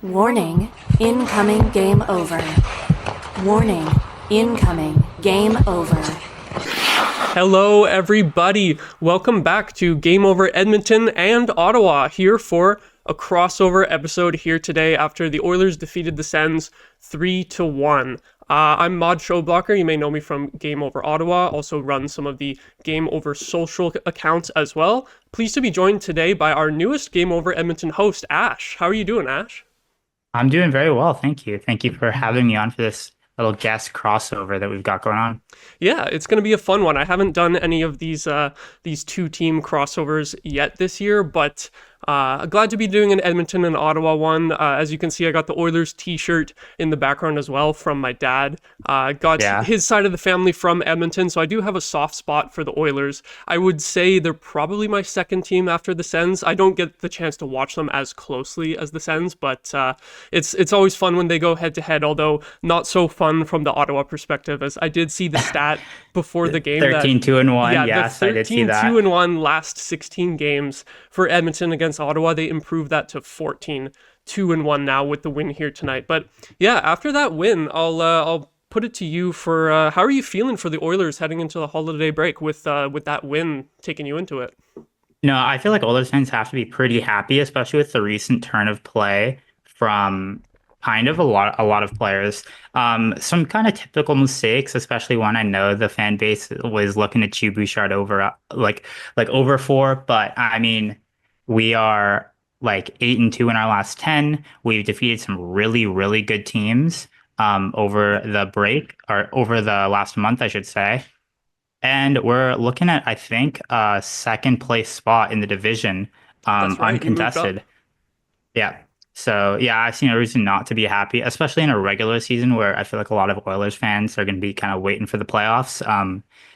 Warning, incoming game over. Warning, incoming game over. Hello, everybody. Welcome back to Game Over Edmonton and Ottawa, here for a crossover episode here today after the Oilers defeated the Sens 3-1. I'm Maude Schoblocher. You may know me from Game Over Ottawa, also run some of the Game Over social accounts as well. Pleased to be joined today by our newest Game Over Edmonton host, Ash. How are you doing, Ash? I'm doing very well, thank you. Thank you for having me on for this little guest crossover that we've got going on. Yeah, it's going to be a fun one. I haven't done any of these two-team crossovers yet this year, but glad to be doing an Edmonton and Ottawa one. As you can see, I got the Oilers t-shirt in the background as well from my dad. Got his side of the family from Edmonton, so I do have a soft spot for the Oilers. I would say they're probably my second team after the Sens. I don't get the chance to watch them as closely as the Sens, but it's always fun when they go head-to-head, although not so fun from the Ottawa perspective, as I did see the stat before the game. 13-2-1, yeah, yes, I did see that. 13-2-1 last 16 games for Edmonton against Ottawa. They improved that to 14-2-1 now with the win here tonight. But yeah, after that win, I'll put it to you for how are you feeling for the Oilers heading into the holiday break with that win taking you into it? No, I feel like Oilers fans have to be pretty happy, especially with the recent turn of play from kind of a lot of players. Some kind of typical mistakes, especially when I know the fan base was looking at Bouchard over like over four. But I mean, we are like 8-2 in our last 10. We've defeated some really, really good teams over the break, or over the last month, I should say. And we're looking at, I think, a second place spot in the division, That's right, uncontested. Yeah. So, yeah, I see no reason not to be happy, especially in a regular season where I feel like a lot of Oilers fans are going to be kind of waiting for the playoffs.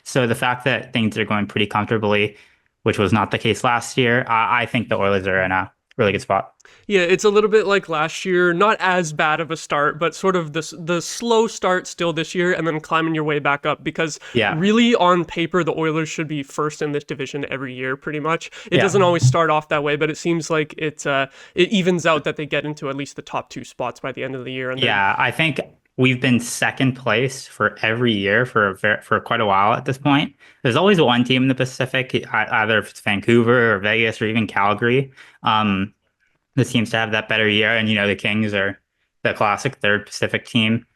So the fact that things are going pretty comfortably, which was not the case last year, I think the Oilers are in a really good spot. Yeah, it's a little bit like last year, not as bad of a start, but sort of the slow start still this year and then climbing your way back up, because really on paper, the Oilers should be first in this division every year, pretty much. It doesn't always start off that way, but it seems like it evens out that they get into at least the top two spots by the end of the year. And I think we've been second place for every year for quite a while at this point. There's always one team in the Pacific, either if it's Vancouver or Vegas or even Calgary, that seems to have that better year. And, the Kings are the classic third Pacific team.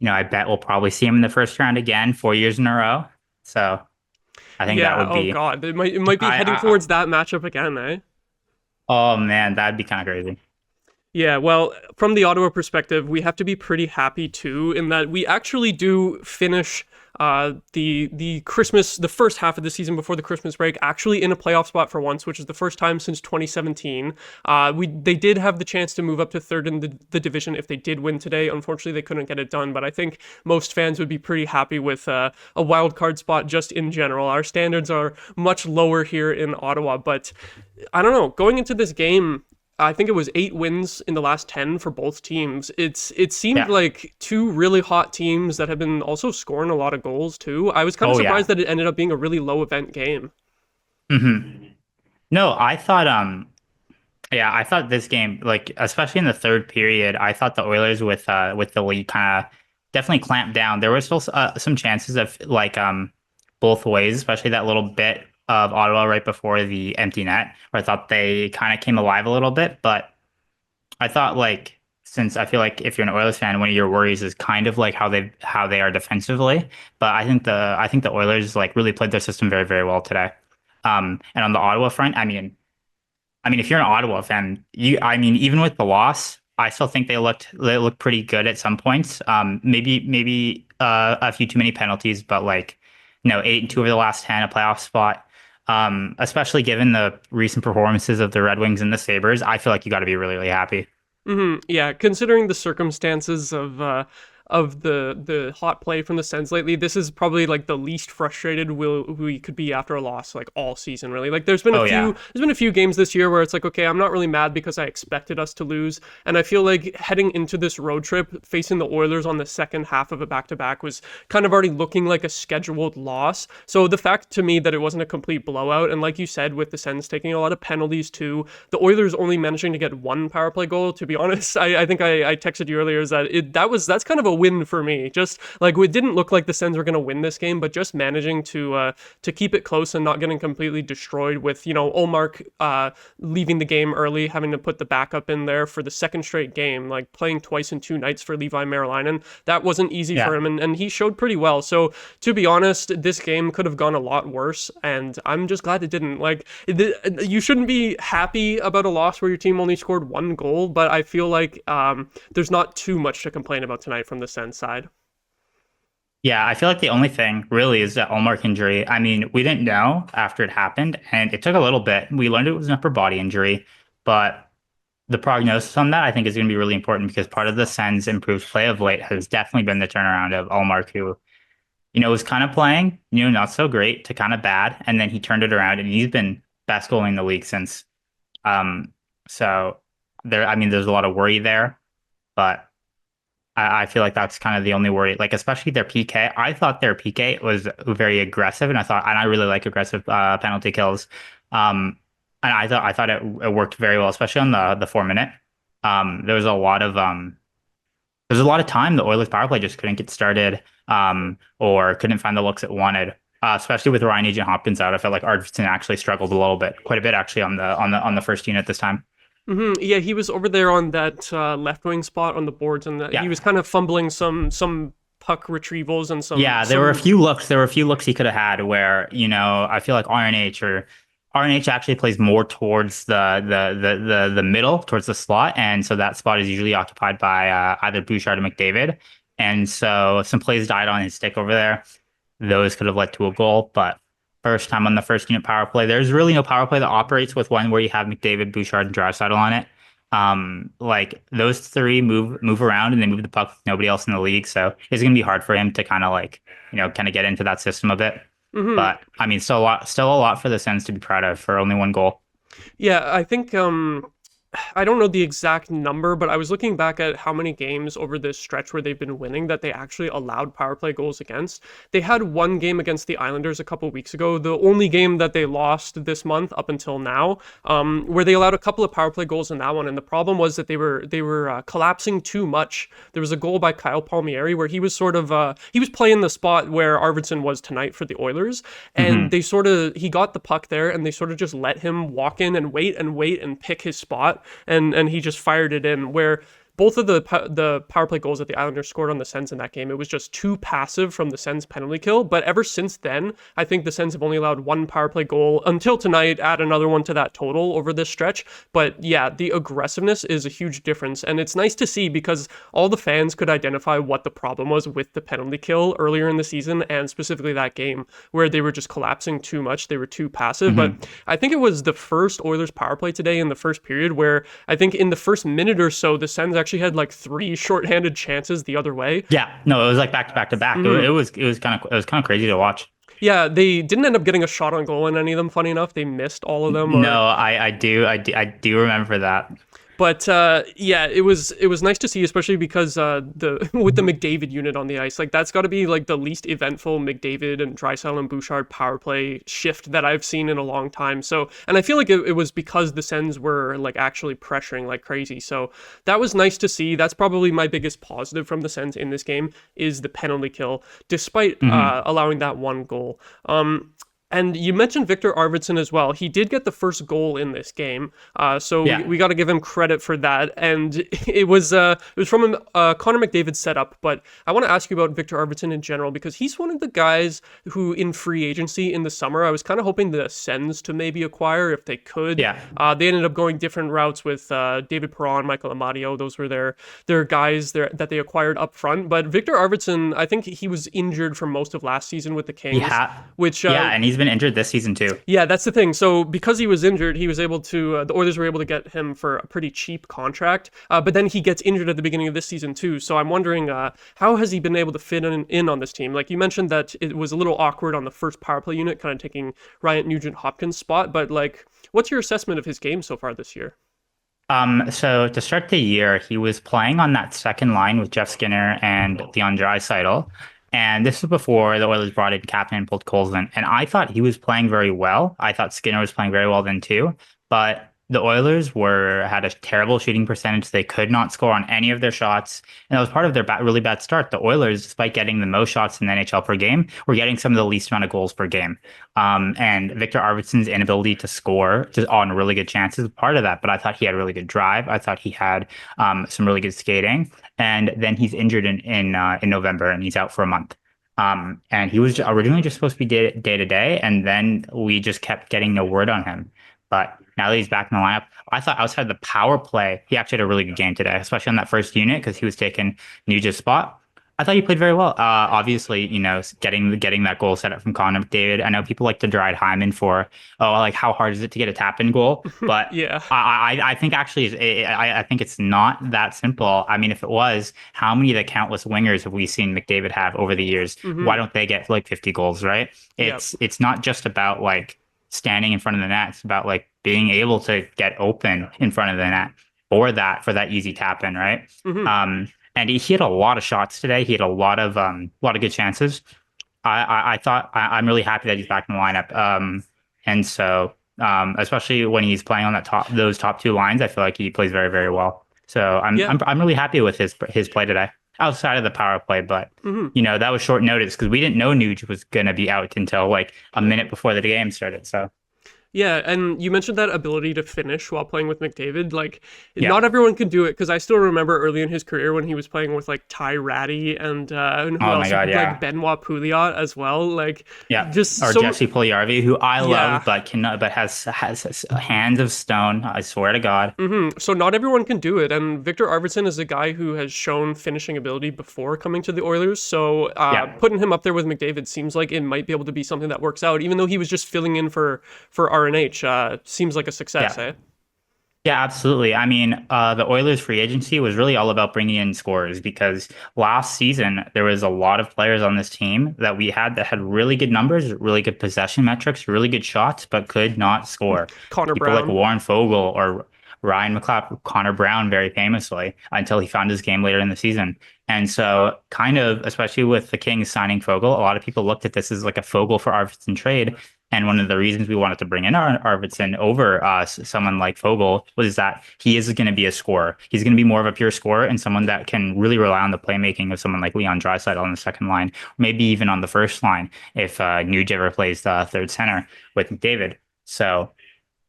I bet we'll probably see them in the first round again 4 years in a row. So I think that would be... Oh, God. It might be heading towards that matchup again, eh? Oh, man, that'd be kind of crazy. Yeah, well, from the Ottawa perspective, we have to be pretty happy too, in that we actually do finish the first half of the season before the Christmas break actually in a playoff spot for once, which is the first time since 2017. They did have the chance to move up to third in the division if they did win today. Unfortunately, they couldn't get it done, but I think most fans would be pretty happy with a wild card spot just in general. Our standards are much lower here in Ottawa, but I don't know, going into this game, I think it was 8 wins in the last 10 for both teams. It seemed like two really hot teams that have been also scoring a lot of goals too. I was kind of surprised that it ended up being a really low event game. Mm-hmm. No, I thought I thought this game, like especially in the third period, I thought the Oilers with the lead kind of definitely clamped down. There were still some chances of both ways, especially that little bit of Ottawa right before the empty net, where I thought they kind of came alive a little bit. But I thought, since I feel like if you're an Oilers fan, one of your worries is kind of like how they are defensively. But I think the Oilers really played their system very, very well today. And on the Ottawa front, I mean, if you're an Ottawa fan, even with the loss, I still think they looked pretty good at some points. Maybe a few too many penalties, but 8-2 over the last 10, a playoff spot. Especially given the recent performances of the Red Wings and the Sabres, I feel like you got to be really, really happy. Mm-hmm. Yeah, considering the circumstances of the hot play from the Sens lately, this is probably like the least frustrated we could be after a loss like all season, really. Like there's been a few games this year where it's like, okay, I'm not really mad because I expected us to lose, and I feel like heading into this road trip facing the Oilers on the second half of a back-to-back was kind of already looking like a scheduled loss. So the fact to me that it wasn't a complete blowout, and like you said, with the Sens taking a lot of penalties too, the Oilers only managing to get one power play goal, to be honest, I think I texted you earlier, is that that's kind of a win for me. Just like, it didn't look like the Sens were going to win this game, but just managing to keep it close and not getting completely destroyed with, Ullmark leaving the game early, having to put the backup in there for the second straight game, like playing twice in 2 nights for Levi Merilainen. That wasn't easy for him, and he showed pretty well. So to be honest, this game could have gone a lot worse, and I'm just glad it didn't. Like, you shouldn't be happy about a loss where your team only scored 1 goal, but I feel like there's not too much to complain about tonight from the Sens side. Yeah, I feel like the only thing really is that Ullmark injury. I mean, we didn't know after it happened, and it took a little bit. We learned it was an upper body injury, but the prognosis on that I think is going to be really important, because part of the Sens' improved play of late has definitely been the turnaround of Ullmark, who, was kind of playing, not so great to kind of bad, and then he turned it around, and he's been best goalie in the league since. So there's a lot of worry there, but I feel like that's kind of the only worry. Like, especially their PK. I thought their PK was very aggressive, and I really like aggressive penalty kills. And I thought it worked very well, especially on the 4-minute. There was a lot of time the Oilers power play just couldn't get started, or couldn't find the looks it wanted. Especially with Ryan Agent Hopkins out, I felt like Arvidsson actually struggled quite a bit actually on the first unit this time. Mm-hmm. Yeah, he was over there on that left wing spot on the boards, and he was kind of fumbling some puck retrievals and some. Yeah, there were a few looks. There were a few looks he could have had where I feel like RNH actually plays more towards the middle, towards the slot, and so that spot is usually occupied by either Bouchard or McDavid, and so some plays died on his stick over there. Those could have led to a goal, but first time on the first unit power play, there's really no power play that operates with one where you have McDavid, Bouchard, and Draisaitl on it. Like, those 3 move around and they move the puck with nobody else in the league, so it's gonna be hard for him to kind of get into that system a bit. Mm-hmm. But I mean, still a lot for the Sens to be proud of for only 1 goal. Yeah, I think I don't know the exact number, but I was looking back at how many games over this stretch where they've been winning that they actually allowed power play goals against. They had 1 game against the Islanders a couple weeks ago, the only game that they lost this month up until now, where they allowed a couple of power play goals in that one. And the problem was that they were collapsing too much. There was a goal by Kyle Palmieri where he was he was playing the spot where Arvidsson was tonight for the Oilers, and he got the puck there, and they sort of just let him walk in and wait and pick his spot. And he just fired it in, where both of the power play goals that the Islanders scored on the Sens in that game, it was just too passive from the Sens penalty kill. But ever since then, I think the Sens have only allowed 1 power play goal until tonight, add another one to that total over this stretch. But yeah, the aggressiveness is a huge difference. And it's nice to see, because all the fans could identify what the problem was with the penalty kill earlier in the season, and specifically that game where they were just collapsing too much. They were too passive. But I think it was the first Oilers power play today in the first period where I think in the first minute or so, the Sens actually had like 3 shorthanded chances the other way. Yeah, no, it was like back to back to back. It was kind of crazy to watch. Yeah, they didn't end up getting a shot on goal in any of them. Funny enough, they missed all of them. No, I do remember that. But yeah, it was nice to see, especially because with the McDavid unit on the ice, like that's got to be like the least eventful McDavid and Draisaitl and Bouchard power play shift that I've seen in a long time. So, and I feel like it was because the Sens were like actually pressuring like crazy. So that was nice to see. That's probably my biggest positive from the Sens in this game, is the penalty kill, despite allowing that 1 goal. And you mentioned Victor Arvidsson as well. He did get the first goal in this game, so we got to give him credit for that. And it was from Connor McDavid setup. But I want to ask you about Victor Arvidsson in general, because he's one of the guys who, in free agency in the summer, I was kind of hoping the Sens to maybe acquire if they could. Yeah. They ended up going different routes with David Perron, Michael Amadio. Those were their guys that they acquired up front. But Victor Arvidsson, I think he was injured for most of last season with the Kings. And he's been injured this season too. Yeah, that's the thing. So because he was injured, he was able to, the Oilers were able to get him for a pretty cheap contract. But then he gets injured at the beginning of this season too. So I'm wondering, how has he been able to fit in on this team? Like you mentioned that it was a little awkward on the first power play unit, kind of taking Ryan Nugent-Hopkins' spot. But like, what's your assessment of his game so far this year? So to start the year, he was playing on that second line with Jeff Skinner and Leon Draisaitl. And this was before the Oilers brought in captain and pulled Colson. And I thought he was playing very well. I thought Skinner was playing very well then too. But the Oilers had a terrible shooting percentage. They could not score on any of their shots. And that was part of their really bad start. The Oilers, despite getting the most shots in the NHL per game, were getting some of the least amount of goals per game. And Victor Arvidsson's inability to score just on really good chances was part of that. But I thought he had really good drive. I thought he had some really good skating. And then he's injured in November and he's out for a month. And he was originally just supposed to be day to day. And then we just kept getting no word on him. But now that he's back in the lineup, I thought outside the power play, he actually had a really good game today, especially on that first unit because he was taking Nugent's spot. I thought he played very well. Obviously, getting that goal set up from Connor McDavid. I know people like to deride Hyman for, like how hard is it to get a tap in goal? But Yeah. I think actually, I think it's not that simple. I mean, if it was, how many of the countless wingers have we seen McDavid have over the years? Why don't they get like 50 goals, right? It's not just about like standing in front of the net. It's about like being able to get open in front of the net for that easy tap in, right? And he had a lot of shots today. He had a lot of good chances. I thought I'm really happy that he's back in the lineup. And so especially when he's playing on those top two lines, I feel like he plays very, very well. So I'm really happy with his play today. Outside of the power play, but that was short notice because we didn't know Nuge was going to be out until like a minute before the game started. So Yeah, and you mentioned that ability to finish while playing with McDavid. Like, not everyone can do it because I still remember early in his career when he was playing with like Ty Ratty and who else? Like Benoit Pouliot as well. Like, Jesse Puljujarvi, who I love, but has hands of stone. I swear to God. So not everyone can do it, and Victor Arvidsson is a guy who has shown finishing ability before coming to the Oilers. So putting him up there with McDavid seems like it might be able to be something that works out, even though he was just filling in for RNH. Seems like a success, eh? Yeah, absolutely. I mean, the Oilers free agency was really all about bringing in scorers because last season there was a lot of players on this team that had really good numbers, really good possession metrics, really good shots, but could not score. Connor People Brown, like Warren Fogle or Ryan McLeod, Connor Brown, very famously, until he found his game later in the season. And so, kind of, especially with the Kings signing Fogle, a lot of people looked at this as like a Fogle for Arvidsson trade. And one of the reasons we wanted to bring in Arvidsson over someone like Fogle was that he is going to be a scorer. He's going to be more of a pure scorer and someone that can really rely on the playmaking of someone like Leon Draisaitl on the second line, maybe even on the first line if Nuge ever plays the third center with McDavid. So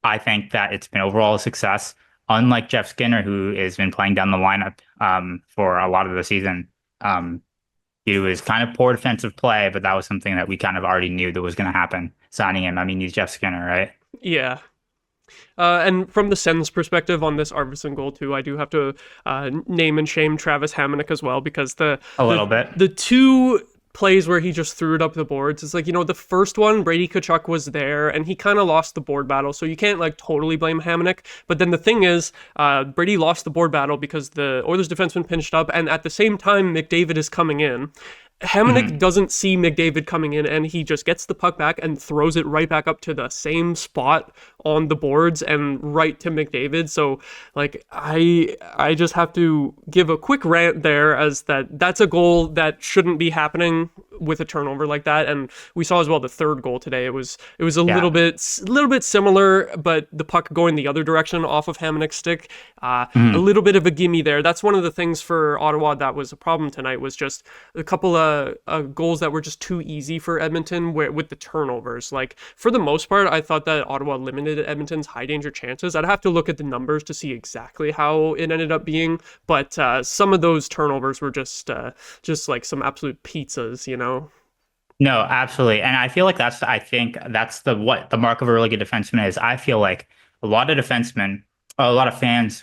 I think that it's been overall a success. Unlike Jeff Skinner, who has been playing down the lineup for a lot of the season. It was kind of poor defensive play, but that was something that we kind of already knew that was going to happen signing him. I mean, he's Jeff Skinner, right? Yeah. And from the Sens perspective on this Arvidsson goal too, I do have to name and shame Travis Hamonic as well because the two plays where he just threw it up the boards. It's like, the first one, Brady Tkachuk was there and he kind of lost the board battle. So you can't like totally blame Hamonic. But then the thing is, Brady lost the board battle because the Oilers defenseman pinched up. And at the same time, McDavid is coming in. Hamonic doesn't see McDavid coming in and he just gets the puck back and throws it right back up to the same spot on the boards and right to McDavid. So like I just have to give a quick rant there as that's a goal that shouldn't be happening with a turnover like that. And we saw as well the third goal today. It was a little bit similar, but the puck going the other direction off of Hamonic's stick. A little bit of a gimme there. That's one of the things for Ottawa that was a problem tonight was just a couple of goals that were just too easy for Edmonton with the turnovers. Like for the most part, I thought that Ottawa limited Edmonton's high danger chances. I'd have to look at the numbers to see exactly how it ended up being, but some of those turnovers were just like some absolute pizzas, No, absolutely. And I feel like that's what the mark of a really good defenseman is. I feel like a lot of fans,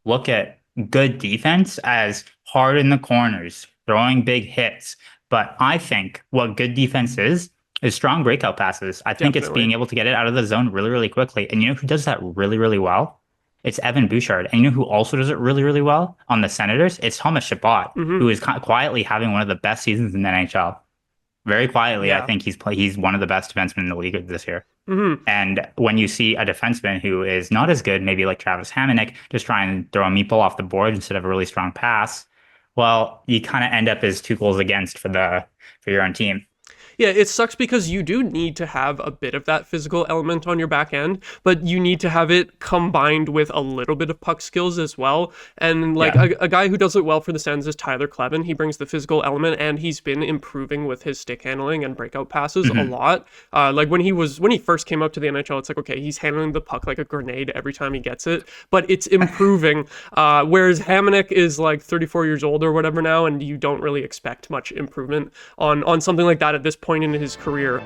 look at good defense as hard in the corners, throwing big hits. But I think what good defense is is strong breakout passes. I think it's Definitely. being able to get it out of the zone really, really quickly. And you know who does that really, really well? It's Evan Bouchard. And you know who also does it really, really well on the Senators? It's Thomas Chabot, Hmm. who is quietly having one of the best seasons in the NHL. Very quietly, I Yeah. think he's one of the best defensemen in the league this year. Hmm. And when you see a defenseman who is not as good, maybe like Travis Hamonic, just try and throw a meatball off the board instead of a really strong pass, well, you kind of end up as 2 goals against for your own team. Yeah, it sucks because you do need to have a bit of that physical element on your back end, but you need to have it combined with a little bit of puck skills as well. And like Yeah. a guy who does it well for the Sens is Tyler Kleven. He brings the physical element, and he's been improving with his stick handling and breakout passes a lot. Like when he first came up to the NHL, it's like, okay, he's handling the puck like a grenade every time he gets it, but it's improving. Whereas Hamonic is like 34 years old or whatever now, and you don't really expect much improvement on something like that at this point in his career.